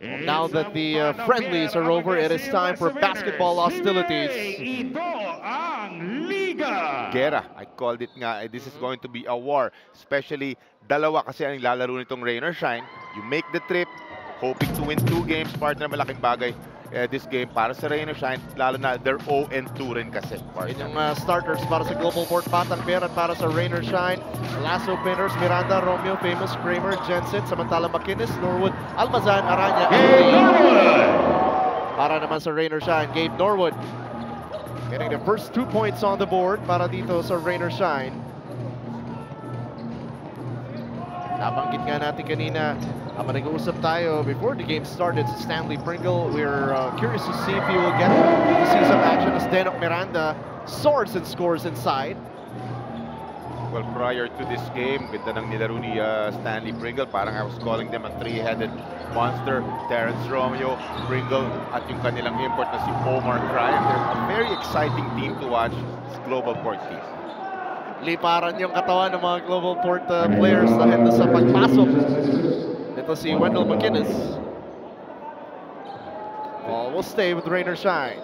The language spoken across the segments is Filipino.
Now that the friendlies are over, it is time for basketball hostilities. Gera, I called it nga, this is going to be a war. Especially, dalawa kasi ang lalaro nitong rain or shine. You make the trip, hoping to win 2 games, partner, malaking bagay. This game para sa rain or shine, lalo na they're 0-2 rin kasi, Yun yung partner. starters para sa Global Port Batang Pier at para sa Rain or Shine. Last openers, Miranda, Romeo, Famous, Kramer, Jensen, samantala McInnes, Norwood, Almazan, Aranya, and Lee. Para naman sa Rain or Shine, Gabe Norwood getting the first 2 points on the board para dito sa Rain or Shine. Nabanggit nga natin kanina, habang nag-uusap tayo before the game started sa Stanley Pringle, we're curious to see if he will get to see some action as Denok Miranda soars and scores inside. Well, prior to this game, ganda ng nilaro ni Stanley Pringle. Parang I was calling them a three-headed monster. Terrence Romeo, Pringle, at yung kanilang import na si Omar Cryan. They're a very exciting team to watch, this Global Port team. Liparan yung katawan ng mga Global Port players dahil sa pagpasok. Ito si Wendell McInnes. Ball will stay with Rain or Shine.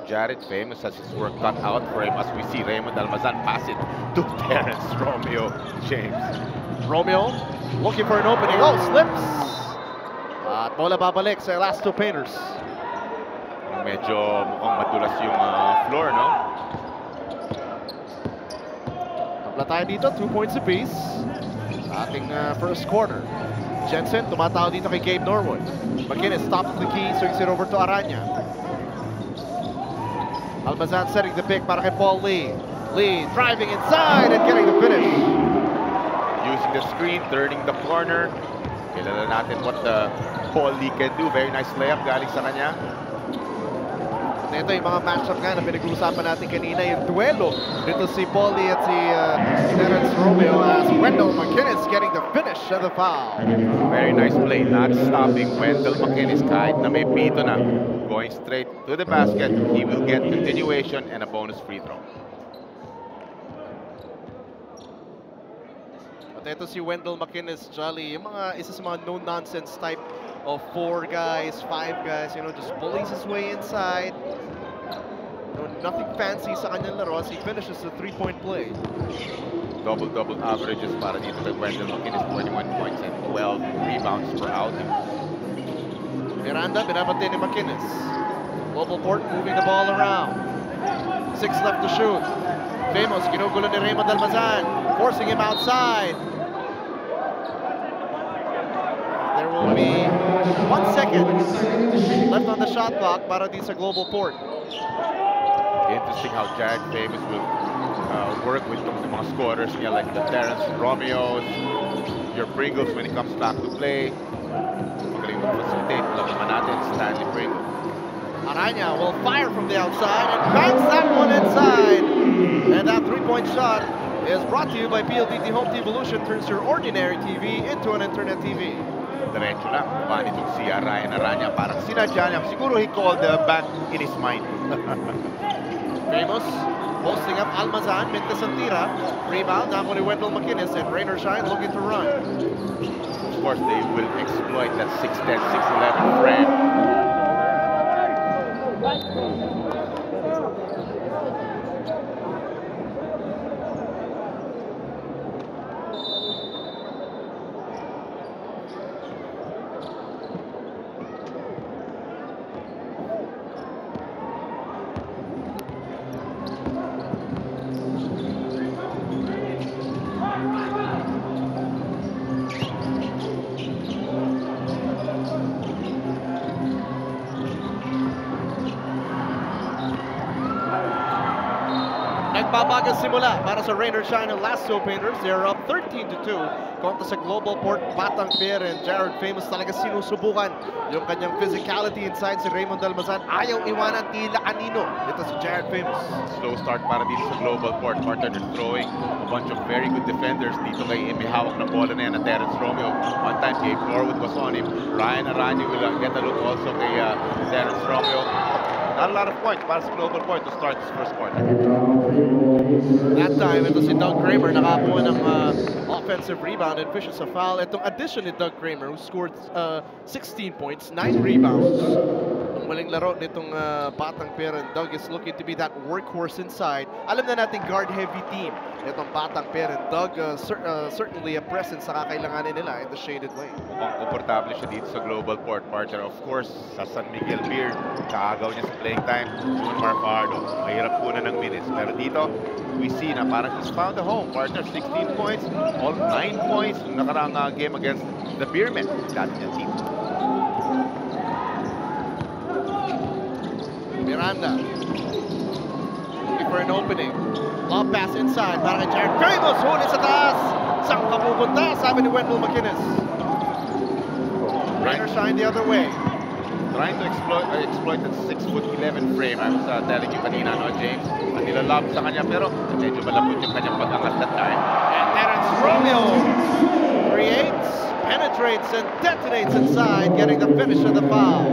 Jared Famous has his work cut out for him as we see Raymond Almazan pass it to Terrence Romeo James. Romeo looking for an opening. Oh, slips! At bola babalik sa last 2 painters. Medyo mukhang madulas yung floor, no? Tabla tayo dito, 2 points apiece sa ating first quarter. Jensen tumataw dito kay Gabe Norwood. McInnes stops the key, swings it over to Aranya. Almazan setting the pick para kay Paul Lee. Lee driving inside and getting the finish. Using the screen, turning the corner. Kilala natin what the Paul Lee can do. Very nice layup galing sa kanya. At ito yung mga matchup nga na pinag-uusapan natin kanina, yung duelo dito si Paul Lee at si Terrence Romeo as Wendell McInnes getting the finish and the foul. Very nice play, not stopping Wendell McInnes kahit na may pito na. Going straight to the basket, he will get continuation and a bonus free throw. At ito si Wendell McInnes, Jolly, yung mga isa sa mga no-nonsense type of 4 guys, 5 guys, you know, just bullies his way inside. You know, nothing fancy sa kanyang laro as he finishes the 3-point play. Double-double averages para dito kay Wendell McInnes, 21 points and 12 rebounds per outing. Miranda, binabati ni McInnes. Global Port moving the ball around. 6 left to shoot. Famous, ginugulo ni Raymond Almazan, forcing him outside. There will be 1 second left on the shot clock para di sa Global Port. Interesting how Jared Famous will work with the mga scorers niya like the Terrence Romeos, your Pringles when it comes back to play. Magaling mag-facilitate. Alam naman natin, Stanley Pringle. Aranya will fire from the outside and banks that one inside. And that 3-point shot is brought to you by PLDT Home Evolution. Turns your ordinary TV into an internet TV. Diretso lang. Mukha nitong si Ryan Aranya. Parang sinadya niya. Siguro he called the back in his mind. Famous posting up Almazan, Mintes ang tira. Rebound, nako ni Wendell McInnes and Rain or Shine looking to run. Of course, they will exploit that 6'10", 6'11" frame. Nagbabagang simula para sa Rain or Shine and Last Two Painters. They are up 13-2 kontra sa Global Port Batang Pier, and Jared Famous talaga sinusubukan yung kanyang physicality inside si Raymond Almazan. Ayaw iwanan tila kanino. Ito si Jared Famous. Slow start para dito sa Global Port. Partner throwing a bunch of very good defenders dito kay may hawak ng bola na yan na Terrence Romeo. One time Gabe Norwood was on him. Ryan Aranya will get a look also kay Terrence Romeo. not a lot of points para sa Global Port to start this first quarter. That time, ito si Doug Kramer nakakuha ng offensive rebound and vicious a foul. Itong addition ni Doug Kramer who scored 16 points, 9 rebounds. Ang maling laro nitong Batang Pera, and Doug is looking to be that workhorse inside. Alam na natin guard-heavy team itong Batang Pera, and Doug certainly a presence sa kakailanganin nila in the shaded lane. Mukhang komportable siya dito sa Global Port, partner. Of course, sa San Miguel Beer, kaagaw niya sa playing time. June Marfardo, mahirap po na ng minutes. Pero dito, we see na parang he's found a home, partner. 16 points, all 9 points nung nakaraang game against the Beermen. Dati niyang team. Miranda looking for an opening. Lob pass inside para kay Jared Famous. Huli sa taas. Saan ka pupunta? Sabi ni Wendell McInnes. Rainer shine the other way. Trying to exploit that 6'11" frame. I was telling you kanina, no, James? Ang nilalob sa kanya, pero medyo malapot yung kanyang pag-angat that time. And Terence Romeo creates, penetrates, and detonates inside, getting the finish of the foul.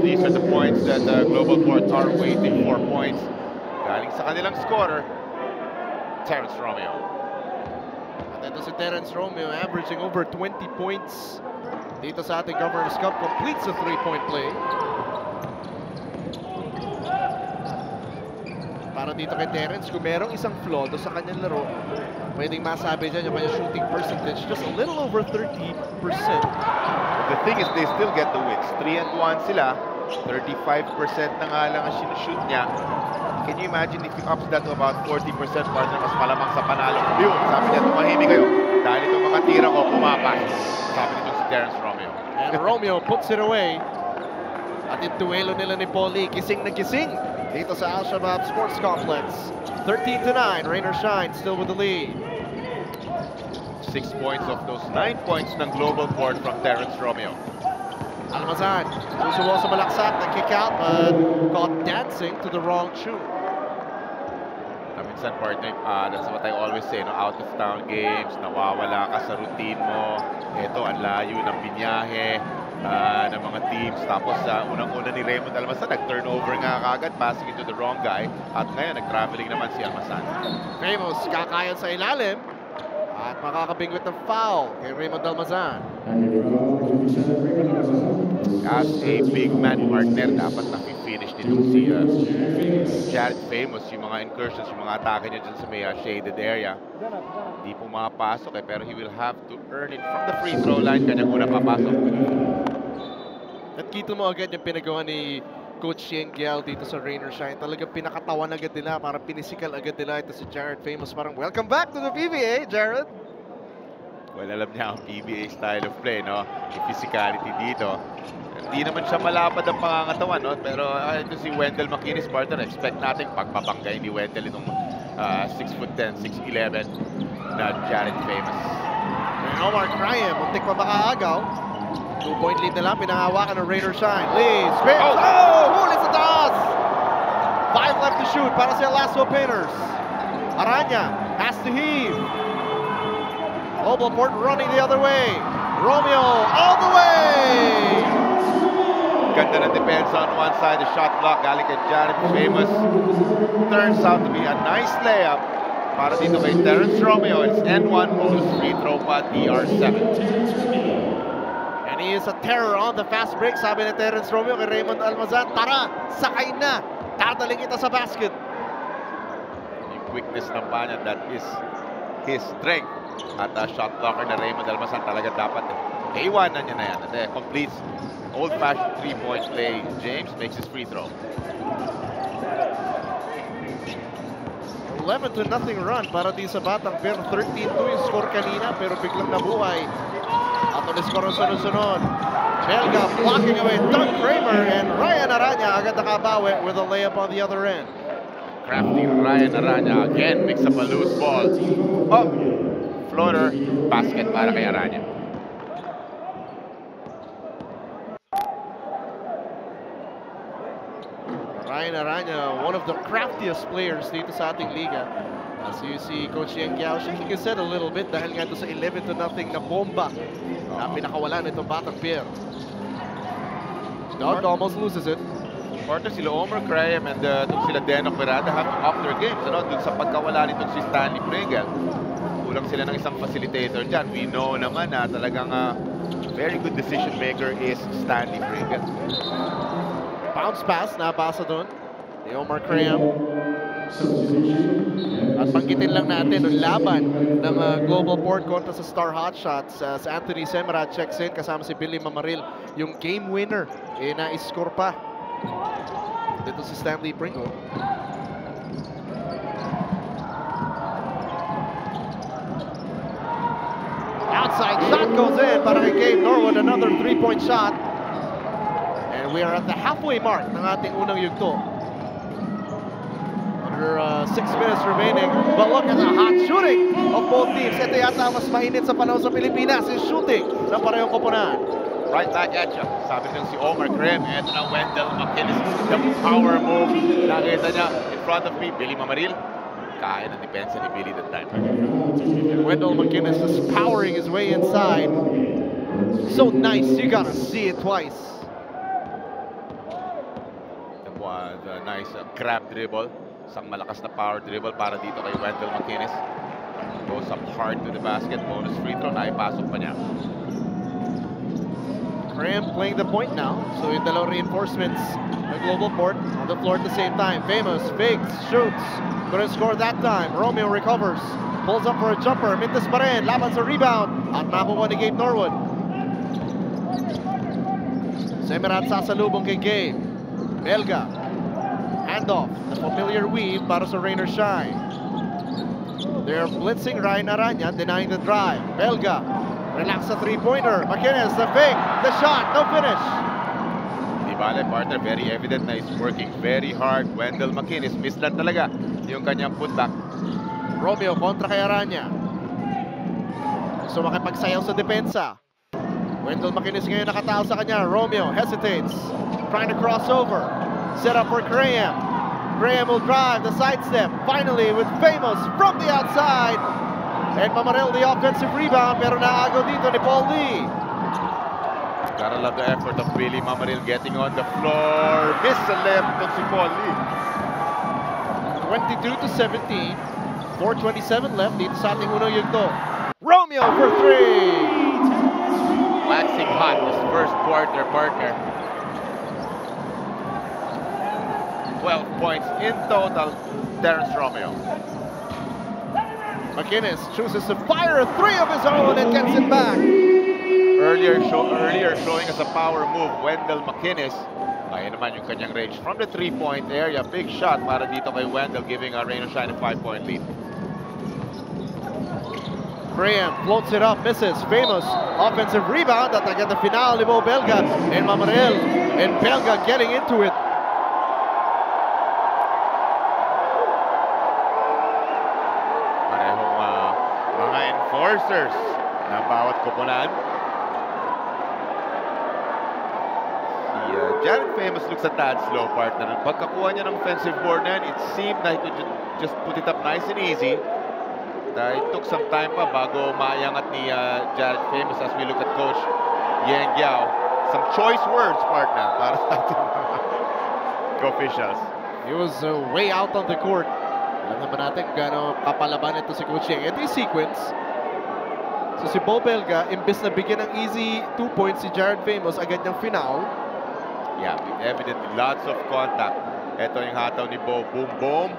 These are the points that the Global Port are waiting for. Points galing sa kanilang scorer, Terence Romeo. At ito si Terence Romeo averaging over 20 points dito sa ating Governor's Cup. Completes a three-point play. Para dito kay Terence, kung merong isang flaw sa kanyang laro, pwedeng masabi dyan yung kanyang shooting percentage, just a little over 30%. The thing is, they still get the wins. 3-1 sila. 35% na nga lang ang sinushoot niya. Can you imagine if you ups that to about 40%, partner, mas malamang sa panalo? Yun, sabi niya, tumahimik kayo. Dahil itong mga tira ko, pumapas. Sabi nito si Terence Romeo. And Romeo puts it away. At yung duelo nila ni Paulie, kising na kising dito sa Al-Shabaab Sports Complex. 13-9, Rainer Shine still with the lead. 6 points of those 9 points ng Global Port from Terence Romeo. Almazan, susubo sa malaksak, na-kick out, but caught dancing to the wrong tune. Minsan, partner, that's what I always say, no? Out of town games, nawawala ka sa routine mo. Ito, ang layo ng binyahe ng mga teams. Tapos, unang-una ni Raymond Almazan, nag-turnover nga kagad, passing into the wrong guy. At ngayon, nag-traveling naman si Almazan. Famous, kakayan sa ilalim. At makakabingwit ng foul kay Raymond Almazan. As a big man partner, dapat na-finish nito si Jared Famous, yung mga incursions, yung mga atake niya dyan sa may shaded area. Hindi pumapasok pero he will have to earn it from the free throw line. Kanyang una papasok. At kita mo agad yung pinagawa ni Coach Shane Gial dito sa Rainer Shine. Talagang pinakatawan agad nila, parang pinisikal agad nila ito si Jared Famous. Parang welcome back to the PBA, Jared. Well, alam niya ang PBA style of play, no? Yung physicality dito. Hindi naman siya malapad ang pangangatawan, no? Pero ito si Wendell McInnes, partner. Expect natin pagpapanggay ni Wendell itong 6'10", 6'11" na Jared Famous. And Omar Cryan, muntik pa makaagaw. 2-point lead nila, pinahawakan ng Rainer Shine. Lee, spins, huli sa taas! 5 left to shoot para sa Lasso Painters. Aranya has to heave. Global Port running the other way. Romeo all the way! Ganda ng depensa on one side, the shot block galing kay Jared Famous. Turns out to be a nice layup para dito kay Terence Romeo. It's N1 bonus free throw pa, DR7. And he is a terror on the fast break. Sabi ni Terence Romeo kay Raymond Almazan, tara, sakay na. Tataling kita sa basket. Yung quickness ng panya, that is his strength. At shot blocker na Raymond Almazan talaga dapat. A1 niya na yan. At completes old-fashioned 3-point play. James makes his free throw. 11-0 run para di sa Batang Pera. 13-2 yung score kanina pero biglang nabuhay. At ulit score ang sunod-sunod. Belga blocking away Doug Kramer, and Ryan Aranya agad nakabawi with a layup on the other end. Crafty Ryan Aranya again picks up a loose ball. Oh! Floater, basket para kay Aranya. Ryan Aranya, one of the craftiest players dito sa ating liga. As you see Coach Yang Giao shaking his head a little bit dahil nga ito sa 11-0 na bomba na pinakawalan itong Batang Pier. Doug almost loses it. Partner sila Omar Graham and sila Denok Miranda have to up their games. Ano? Dun sa pagkawala nitong si Stanley Pringle. Kulang sila ng isang facilitator dyan. We know naman na talagang very good decision maker is Stanley Pringle. Bounce pass, napasa doon ni Omar Graham. At banggitin lang natin yung laban ng Global Port kontra sa Star Hotshots. Si Anthony Semra checks in kasama si Billy Mamaril. Yung game winner, na-score pa. Dito si Stanley Pringle. Outside shot goes in para kay Gabe Norwood. Another 3-point shot. And we are at the halfway mark ng ating unang yugto. Under 6 minutes remaining. But look at the hot shooting of both teams. Ito yata mas mainit sa panahon sa Pilipinas. Yung shooting ng parehong koponan. Right back at you. Sabi din si Omar Graham. Ito na Wendell McInnes. The power move. Nakita niya in front of me. Billy Mamaril. Kaya ng depensa ni Billy that time. Wendell McInnes is powering his way inside. So nice. You gotta see it twice. That was a nice grab dribble. Isang malakas na power dribble para dito kay Wendell McInnes. Goes up hard to the basket. Bonus free throw. Naipasok pa niya. Graham playing the point now. So yung dalawang reinforcements ng Global Port on the floor at the same time. Famous, fakes, shoots. Couldn't score that time. Romeo recovers. Pulls up for a jumper. Mintes pa rin. Laban sa rebound. At nakuha ni Gabe Norwood. Semerat sasalubong kay Gabe. Belga. Handoff. The familiar weave para sa Rainer Shine. They're blitzing Ryan Aranya, denying the drive. Belga. Relax sa three-pointer. McInnes, the fake, the shot, no finish. Di bale, partner, very evident na he's working very hard. Wendell McInnes, miss lang talaga yung kanyang putback. Romeo kontra kay Aranya. Gusto makipagsayaw sa depensa. Wendell McInnes ngayon nakatao sa kanya. Romeo hesitates. Trying to cross over. Set up for Graham. Graham will drive the sidestep. Finally with Famous from the outside. And Mamaril the offensive rebound, pero naagaw dito ni Paul Lee. Gotta love the effort of Billy Mamaril getting on the floor. Miss the left of si Paul Lee. 22-17. 4:27 left dito sa ating unang yugto. Romeo for three. Waxing hot this first quarter, partner. 12 points in total, Terrence Romeo. McInnes chooses to fire a three of his own and gets it back. Earlier showing us a power move, Wendell McInnes. Ayan naman yung kanyang range from the three-point area. Big shot para dito kay Wendell, giving Rainer Shine a 5-point lead. Graham floats it up, misses. Famous offensive rebound at agad the final ni Bo Belga and Mamaril. And Belga getting into it. Mga enforcers ng bawat koponan. Si Jared Famous looks a tad slow, partner. Pagkakuha niya ng offensive board na yan, it seemed like he could just put it up nice and easy. It took some time pa bago maiangat ni Jared Famous as we look at Coach Yang Giao. Some choice words, partner, para sa ating officials. He was way out on the court. Alam naman natin gano'ng papalaban ito si Coach Yang. Ito yung sequence. So si Bo Belga, imbes na bigyan ng easy 2 points si Jared Famous, agad niyang final. Yeah, evidently lots of contact. Ito yung hataw ni Bo. Boom, boom.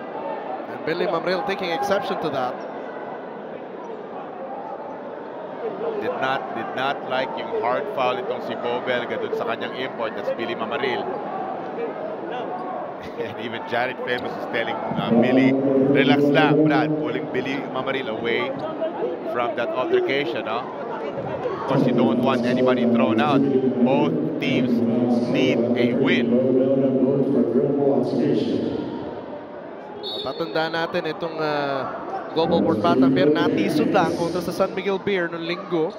And Billy Mamaril taking exception to that. Did not like yung hard foul itong si Bo Belga dun sa kanyang import. That's Billy Mamaril. And even Jared Famous is telling Billy, relax lang, Brad, pulling Billy Mamaril away from that altercation. Of course, you don't want anybody thrown out. Both teams need a win. Tatandaan natin itong Global Port Batang Bear natisod lang kontra sa San Miguel Beer noong linggo.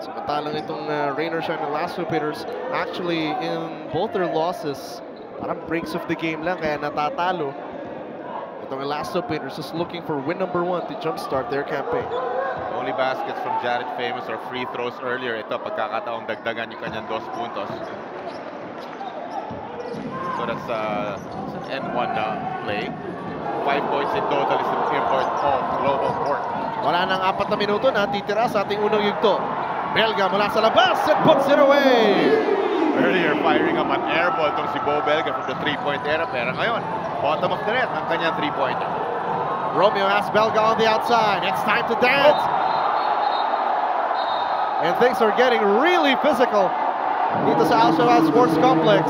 Samantalang itong Rainer Shine and Lasso Pitters, actually in both their losses, parang breaks of the game lang kaya natatalo. Itong Lasso Pitters is looking for win number 1 to jumpstart their campaign. Only baskets from Jared Famous or free throws earlier. Ito, pagkakataong dagdagan yung kanyang 2 puntos. So that's an N1 play. 5 points in total is the import of Global Port. Wala nang 4 na minuto na titira sa ating unang yugto. Belga mula sa labas and puts it away. Earlier, firing up an air ball itong si Bo Belga from the 3-point area. Pero ngayon, bottom of the net ang kanyang 3-pointer. Romeo has Belga on the outside. It's time to dance. And things are getting really physical dito sa Al-Shawad Sports Complex.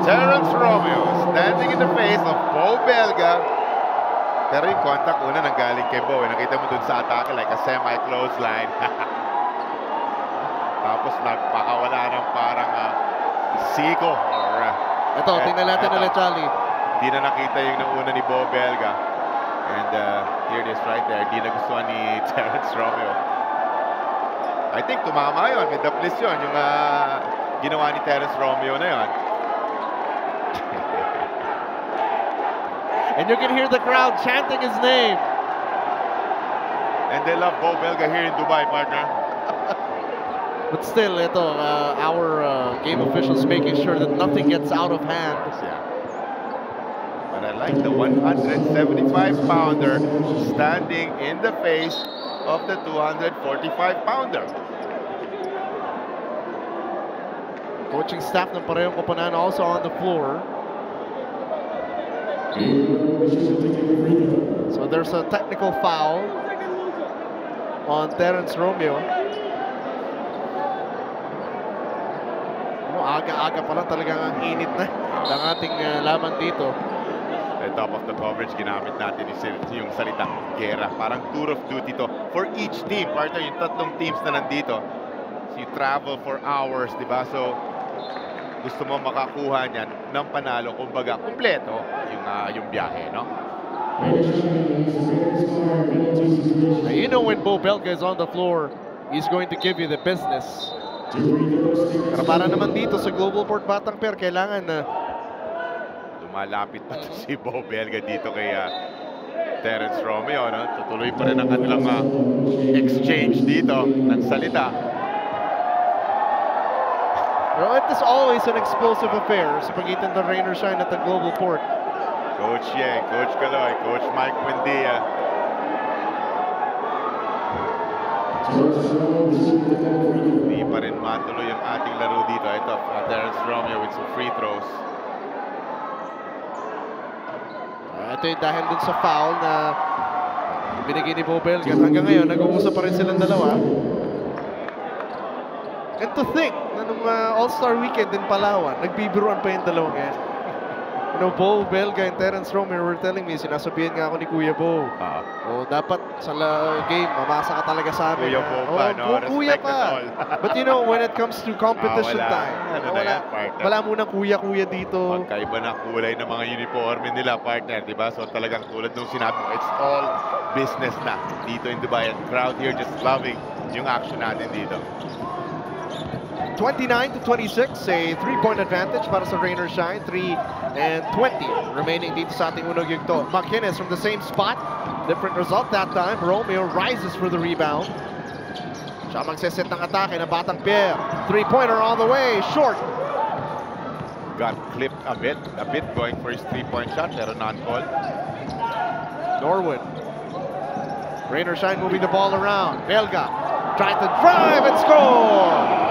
Terence Romeo standing in the face of Bo Belga. Pero yung contact una nanggaling kay Bo. Nakita mo dun sa atake like a semi-close line. Tapos nagpakawala ng parang siko. Ito, tingnan natin ulit, Charlie. Hindi na nakita yung nauna ni Bo Belga. And here it is right there. Hindi nagustuhan ni Terence Romeo. I think tumama yun. May daplis yun. Yung ginawa ni Terence Romeo na yun. And you can hear the crowd chanting his name. And they love Bo Belga here in Dubai, partner. But still, ito, our game officials making sure that nothing gets out of hand. Yeah. But I like the 175-pounder standing in the face of the 245-pounder. Coaching staff ng parehong koponan also on the floor. So there's a technical foul on Terence Romeo. Aga-aga pa lang talagang ang init na ng ating laban dito. At top of the coverage, ginamit natin yung salitang gera. Parang tour of duty to for each team. Partner, yung tatlong teams na nandito. So you travel for hours, di ba? So gusto mo makakuha niyan ng panalo, kumbaga, kumpleto yung biyahe, no? Now, you know when Bo Belga is on the floor, he's going to give you the business. Pero para naman dito sa Global Port Batang Pier, kailangan na lumalapit pa si Bo Belga dito kay Terence Romeo, no? Tutuloy pa rin ang kanilang exchange dito ng salita. Well, it is always an explosive affair sa pagitan ng Rain or Shine at the Global Port. Coach Yeng, Coach Galoy, Coach Mike Buendia. Hindi pa rin matuloy ang ating laro dito. Ito, Terence Romeo with some free throws. Ito yung dahil dun sa foul na binigay ni Bo Belga. Hanggang ngayon, nag-uusap pa rin silang dalawa. And to think, na nung All-Star Weekend in Palawan, nagbibiruan pa yung dalawang yan. You know, Bo Belga and Terence Romeo were telling me, sinasabihan nga ako ni Kuya Bo. Dapat sa game, mamasa ka talaga sa amin. Kuya Bo pa, no? Kuya Respect pa. and all. But you know, when it comes to competition time, wala munang kuya-kuya dito. Magkaiba na kulay ng mga uniforme nila, partner, di ba? So talagang tulad nung sinabi mo, it's all business na dito in Dubai. And crowd here just loving yung action natin dito. 29-26, a 3-point advantage para sa Rain or Shine. 3:20 remaining dito sa ating unang yugto. McInnes from the same spot. Different result that time. Romeo rises for the rebound. Siya magsiset ng atake ng Batang Pier. 3-pointer on the way. Short. Got clipped a bit going for his 3-point shot, pero non-call. Norwood. Rain or Shine moving the ball around. Belga trying to drive and score.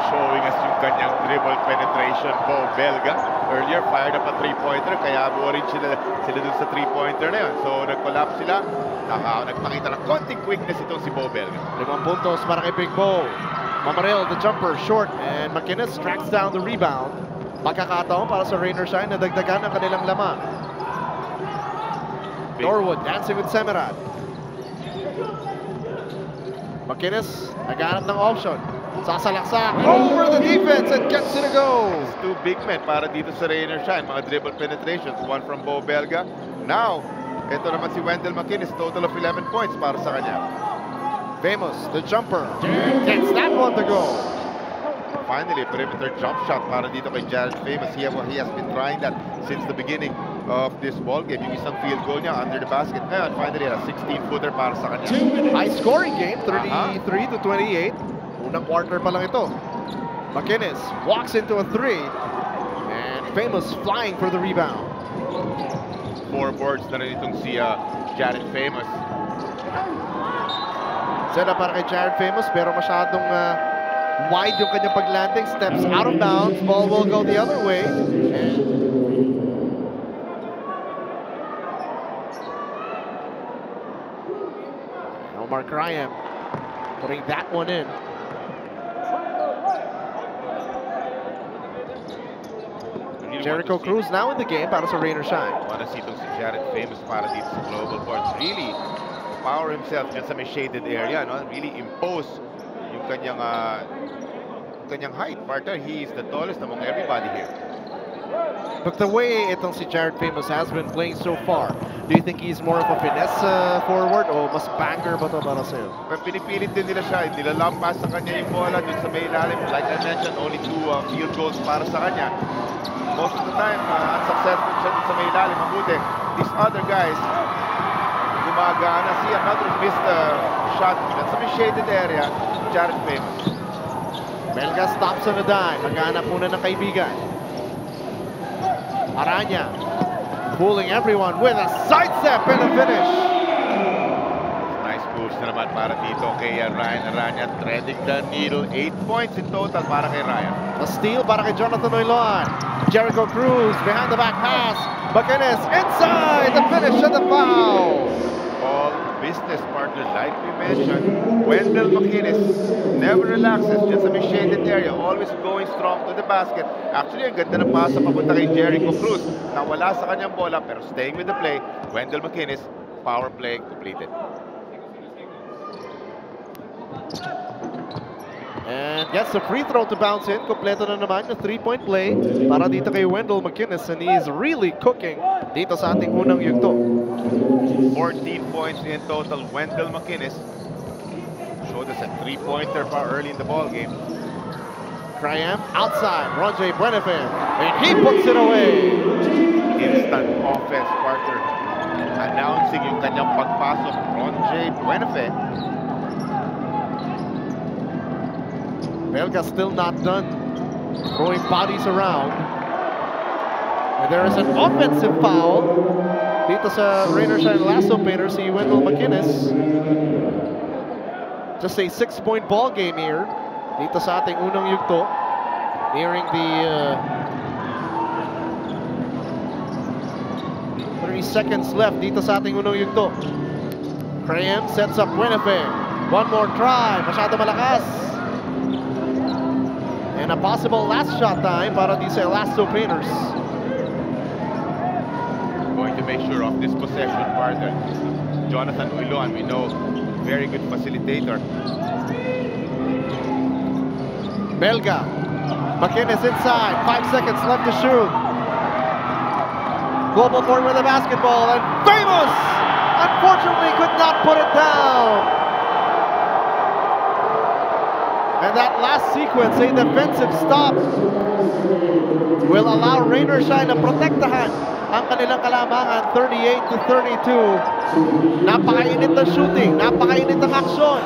Showing us yung kanyang dribble penetration, Bo Belga. Earlier, fired up a 3-pointer, kaya worried sila dun sa 3-pointer na yun. So, nag-collapse sila. Nagpakita ng konting quickness itong si Bo Belga. 5 puntos para kay Big Bo. Mamarel, the jumper, short, and McInnes tracks down the rebound. Pagkakataon para sa Rain or Shine na dagdagan ang kanilang laman. Norwood dancing with Semerad. McInnes, naghanap ng option. Sasalaksak over the defense and gets it a go. It's two big men para dito sa Rain or Shine. Mga dribble penetrations. One from Bo Belga. Now, ito naman si Wendell McInnes. Total of 11 points para sa kanya. Famous, the jumper. Gets that one to go. Finally, perimeter jump shot para dito kay Jared Famous. He has been trying that since the beginning of this ball game. Yung isang field goal niya under the basket. Ngayon, finally, a 16-footer para sa kanya. High scoring game, 33-28. Unang quarter pa lang ito. McInnes walks into a 3. Famous flying for the rebound. 4 boards na rin itong si Jared Famous. Set up para kay Jared Famous pero masyadong wide yung kanyang paglanding. Steps out of bounds. Ball will go the other way. And Omar Cryan putting that one in. Jericho Cruz now in the game para sa Rain or Shine. Wanna see itong si Jared Famous para dito sa global boards. Really power himself dyan sa may shaded area, no? Really impose yung kanyang height. Partner, he is the tallest among everybody here. But the way itong si Jared Famous has been playing so far, do you think he's more of a finesse forward o mas banger ba ito para sa'yo? Pero pinipilit din nila siya, nilalampas sa kanya yung bola dun sa may ilalim. Like I mentioned, only 2 field goals para sa kanya. Most of the time, unsuccessful siya dun sa may ilalim. Mabuti, these other guys, gumagana. See another missed shot dun sa may shaded area, Jared Famous. Belga stops on a dime. Maghanap muna ng kaibigan. Aranya fooling everyone with a sidestep and a finish. Nice moves na naman para dito kay Ryan Aranya. Threading the needle. 8 points in total para kay Ryan. A steal para kay Jonathan Oiloan. Jericho Cruz behind the back pass. Macinis inside the finish and the foul. All business partner, like we mentioned. Wendell Macinis never relaxes, just a shaded area, always going strong to the basket. Actually, ang ganda ng pasa papunta kay Jericho Cruz. Nawala sa kanyang bola pero staying with the play. Wendell Macinis, power play completed. And gets the free throw to bounce in. Kompleto na naman yung 3-point play para dito kay Wendell Macinis, and he is really cooking dito sa ating unang yugto. 14 points in total. Wendell Macinis showed us a 3-pointer early in the ball game. Cryan outside. Ronjay Buenafe, and he puts it away. Instant offense partner. Announcing yung kanyang pagpasok. Ronjay Buenafe. Belga still not done throwing bodies around. And there is an offensive foul dito sa Rain or Shine Lasso Painter, si Wendell Macinis. Just a 6-point ball game here dito sa ating unang yugto. Nearing the 30 seconds left dito sa ating unang yugto. Cryan sets up Buenafe. One more try. Masyado malakas. And a possible last shot time para di sa Lasso Painters. Going to make sure of this possession partner. Jonathan Oiloan, we know, very good facilitator. Belga. Macinis inside. 5 seconds left to shoot. Global court with the basketball, and Famous unfortunately could not put it down. And that last sequence, a defensive stop, will allow Rain or Shine na protektahan ang kanilang kalamangan, 38-32. Napakainit ng shooting, napakainit ng aksyon.